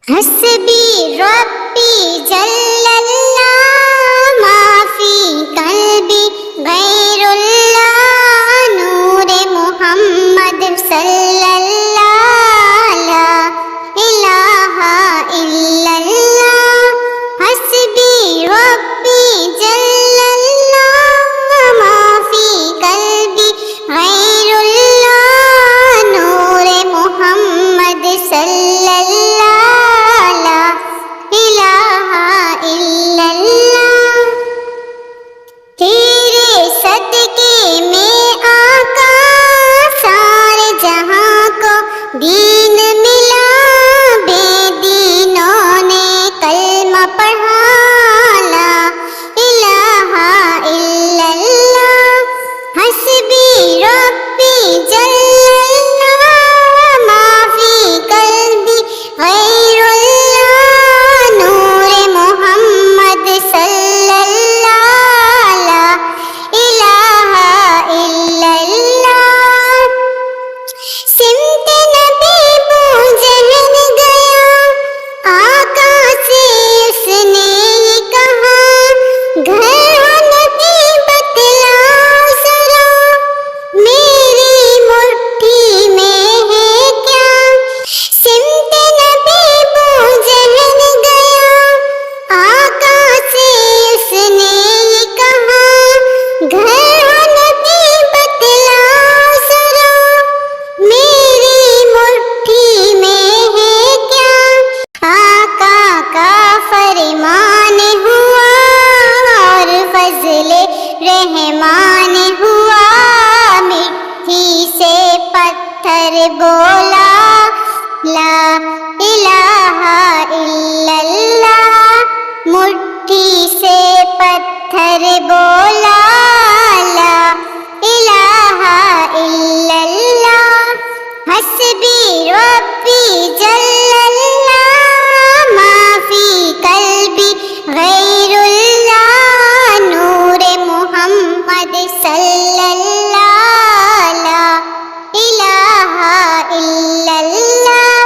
حسبی ربی جل اللہ ما فی قلبی غیر اللہ نور محمد صلی اللہ لا الہ الا اللہ حسبی ربی جل اللہ ما فی قلبی غیر اللہ نور محمد صلی اللہ تیرے صدقے میں آقا سارے جہاں کو دین ملا بے دینوں نے کلمہ پڑھا لا الہ الا اللہ حسبی ربی جل اللہ ما فی قلبی غیر اللہ نور محمد صلی اللہ سمت نبی بو جہن گیا آقا سے اس نے یہ کہا گھر نبی بتلاؤ ذرا میری مٹھی میں ہے کیا سمت نبی بو جہن گیا آقا سے اس نے یہ کہا گھر نبی بتلاؤ ذرا میری مٹھی میں ہے کیا آقا کا فرمان ہوا اور فضل رحمان ہوا مٹھی سے پتھر بولا لا الہ الا اللہ مٹھی سے پتھر بولا لا الہ الا اللہ حسبی ربی جل اللہ ما فی قلبی غیر اللہ نور محمد صلی اللہ لا الہ الا اللہ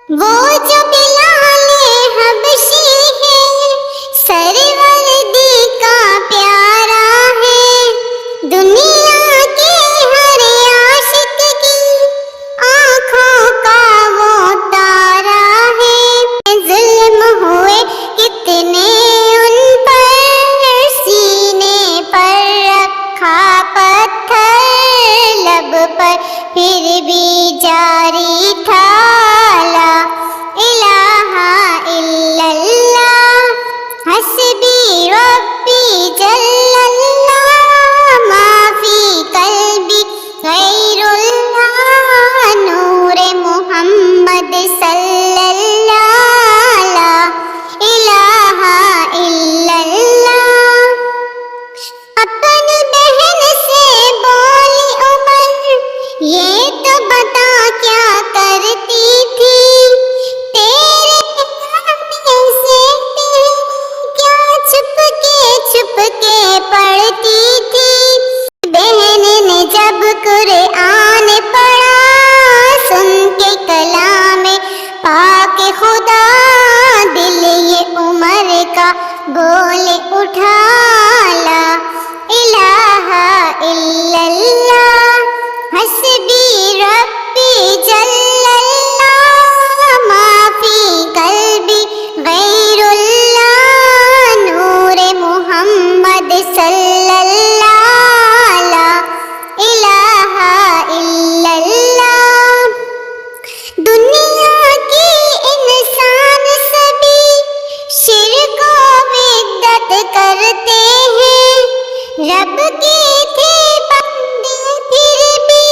وہ جو بلال حبشی ہے سرورد کا پیارا ہے دنیا کے ہر عاشق کی آنکھوں کا وہ تارا ہے ظلم ہوئے کتنے ان پر سینے پر رکھا پتھر لب پر پھر بھی جاری تھا لا الہ الا اللہ حسبی ربی جل اللہ ما فی قلبی غیر اللہ نور محمد صلی اللہ لا الہ الا اللہ اپنی بہن سے بولی عمر یہ تو بتا کیا کرتی تھی تیرے نام سے کیا چھپ کے پڑھتی تھی بہن نے جب قرآن پڑھا سن کے کلام پاک خدا دل یہ عمر کا بول اٹھا لا الہ الا اللہ حسبی ربی جل اللہ ما فی قلبی غیر اللہ نور محمد صلی اللہ لا الہ الا اللہ دنیا کی انسان سبھی شرک و بدعت کرتے ہیں رب کے تھے بندے پھر بھی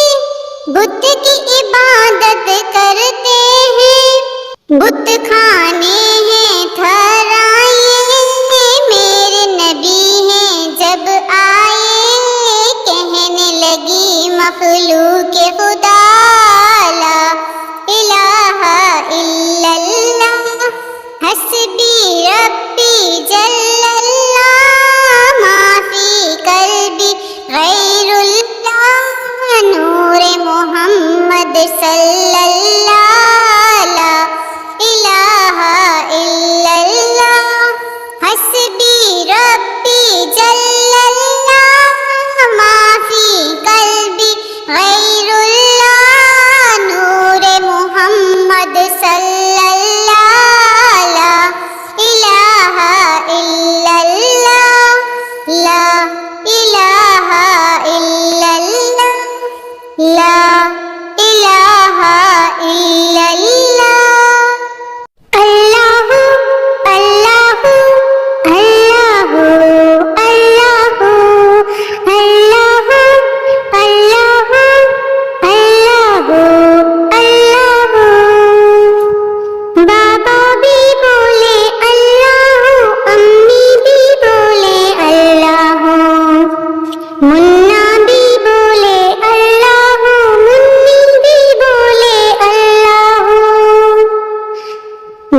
بت کی عبادت کرتے ہیں بت کھانے ہیں تھرائے میرے نبی ہیں جب آئے کہنے لگی مخلوق خدا لا الہ الا اللہ حسبی ربی جل اللہ ما فی قلبی غیر اللہ نور محمد صلی اللہ لا